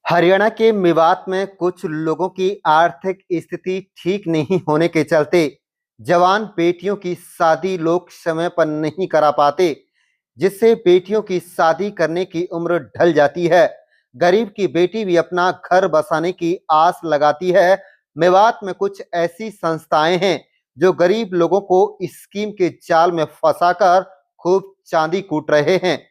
हरियाणा के मेवात में कुछ लोगों की आर्थिक स्थिति ठीक नहीं होने के चलते जवान बेटियों की शादी लोग समय पर नहीं करा पाते, जिससे बेटियों की शादी करने की उम्र ढल जाती है। गरीब की बेटी भी अपना घर बसाने की आस लगाती है। मेवात में कुछ ऐसी संस्थाएं हैं जो गरीब लोगों को स्कीम के जाल में फंसाकर खूब चांदी कूट रहे हैं।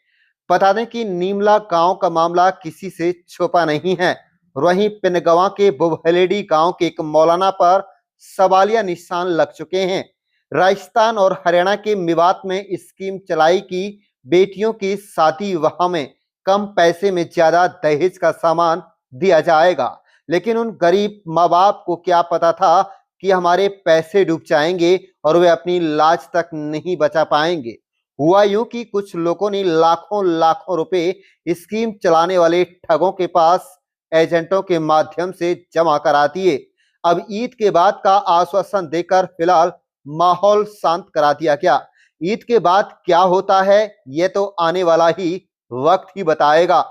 बता दें कि नीमला गांव का मामला किसी से छुपा नहीं है। वहीं पिनगवा के बुबहलेडी गांव के एक मौलाना पर सवालिया निशान लग चुके हैं। राजस्थान और हरियाणा के मेवात में स्कीम चलाई कि बेटियों की शादी विवाह में कम पैसे में ज्यादा दहेज का सामान दिया जाएगा, लेकिन उन गरीब माँ बाप को क्या पता था कि हमारे पैसे डूब जाएंगे और वे अपनी लाज तक नहीं बचा पाएंगे। हुआ यूं कि कुछ लोगों ने लाखों लाखों रुपए स्कीम चलाने वाले ठगों के पास एजेंटों के माध्यम से जमा करा दिए। अब ईद के बाद का आश्वासन देकर फिलहाल माहौल शांत करा दिया गया। ईद के बाद क्या होता है यह तो आने वाला ही वक्त ही बताएगा।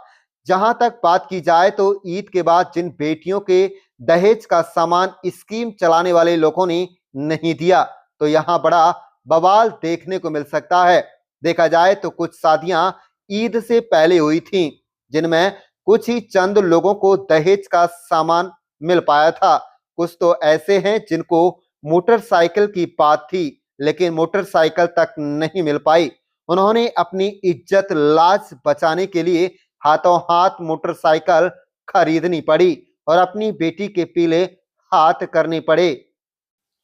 जहां तक बात की जाए तो ईद के बाद जिन बेटियों के दहेज का सामान स्कीम चलाने वाले लोगों ने नहीं दिया, तो यहां बड़ा बवाल देखने को मिल सकता है। देखा जाए तो कुछ शादियां ईद से पहले हुई थीं, जिनमें कुछ ही चंद लोगों को दहेज का सामान मिल पाया था। कुछ तो ऐसे हैं जिनको मोटरसाइकिल की बात थी, लेकिन मोटरसाइकिल तक नहीं मिल पाई। उन्होंने अपनी इज्जत लाज बचाने के लिए हाथों हाथ मोटरसाइकिल खरीदनी पड़ी और अपनी बेटी के पीले हाथ करने पड़े।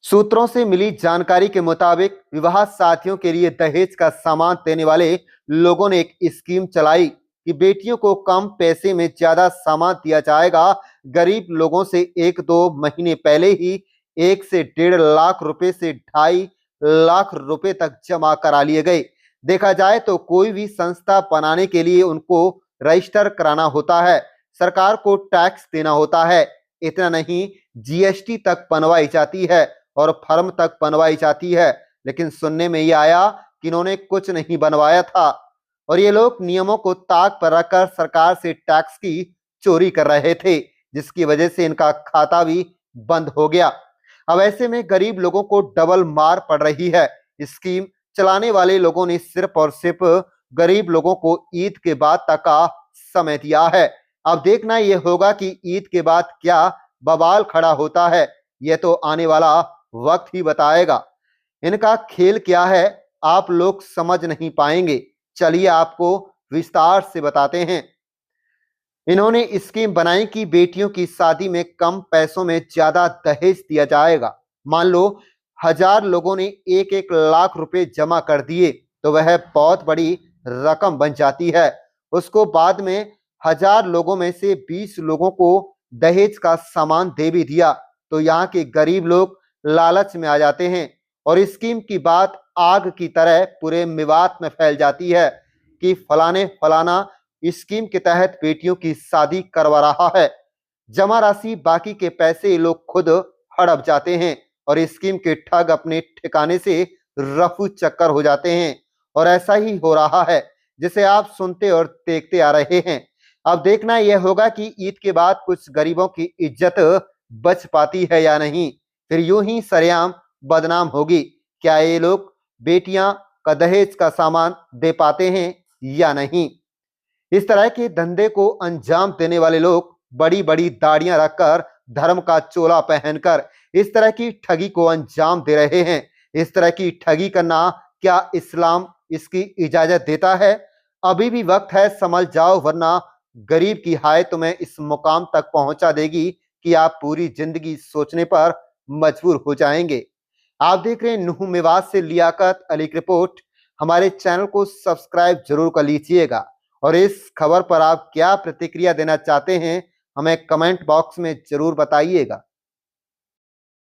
सूत्रों से मिली जानकारी के मुताबिक विवाह साथियों के लिए दहेज का सामान देने वाले लोगों ने एक स्कीम चलाई कि बेटियों को कम पैसे में ज्यादा सामान दिया जाएगा। गरीब लोगों से 1-2 महीने पहले ही 1 से 1.5 लाख रुपए से 2.5 लाख रुपए तक जमा करा लिए गए। देखा जाए तो कोई भी संस्था बनाने के लिए उनको रजिस्टर कराना होता है, सरकार को टैक्स देना होता है। इतना नहीं, जीएसटी तक बनवाई जाती है और फर्म तक बनवाई जाती है, लेकिन सुनने में यह आया कि इन्होंने कुछ नहीं बनवाया था और ये लोग नियमों को ताक पर रखकर सरकार से टैक्स की चोरी कर रहे थे, जिसकी वजह से इनका खाता भी बंद हो गया। अब ऐसे में गरीब लोगों को डबल मार पड़ रही है। स्कीम चलाने वाले लोगों ने सिर्फ और सिर्फ गरीब लोगों को ईद के बाद तक का समय दिया है। अब देखना यह होगा कि ईद के बाद क्या बवाल खड़ा होता है, यह तो आने वाला वक्त ही बताएगा। इनका खेल क्या है आप लोग समझ नहीं पाएंगे। चलिए आपको विस्तार से बताते हैं। इन्होंने स्कीम बनाई कि बेटियों की शादी में कम पैसों में ज्यादा दहेज दिया जाएगा। मान लो 1000 लोगों ने 1-1 लाख रुपए जमा कर दिए तो वह बहुत बड़ी रकम बन जाती है। उसको बाद में 1000 लोगों में से 20 लोगों को दहेज का सामान दे भी दिया तो यहाँ के गरीब लोग लालच में आ जाते हैं और स्कीम की बात आग की तरह पूरे मेवात में फैल जाती है कि फलाने फलाना स्कीम के तहत बेटियों की शादी करवा रहा है। जमा राशि बाकी के पैसे ये लोग खुद हड़प जाते हैं और स्कीम के ठग अपने ठिकाने से रफू चक्कर हो जाते हैं। और ऐसा ही हो रहा है जिसे आप सुनते और देखते आ रहे हैं। अब देखना यह होगा कि ईद के बाद कुछ गरीबों की इज्जत बच पाती है या नहीं, फिर यूं ही सरेआम बदनाम होगी। क्या ये लोग बेटियां का दहेज का सामान दे पाते हैं या नहीं। इस तरह के धंधे को अंजाम देने वाले लोग बड़ी बड़ी दाढ़ियां रखकर, धर्म का चोला पहनकर इस तरह की ठगी को अंजाम दे रहे हैं। इस तरह की ठगी करना क्या इस्लाम इसकी इजाजत देता है? अभी भी वक्त है, समझ जाओ, वरना गरीब की हाय तुम्हें इस मुकाम तक पहुंचा देगी कि आप पूरी जिंदगी सोचने पर मजबूर हो जाएंगे। आप देख रहे हैं न्यू मेवात से लियाकत अली की रिपोर्ट। हमारे चैनल को सब्सक्राइब जरूर कर लीजिएगा और इस खबर पर आप क्या प्रतिक्रिया देना चाहते हैं हमें कमेंट बॉक्स में जरूर बताइएगा।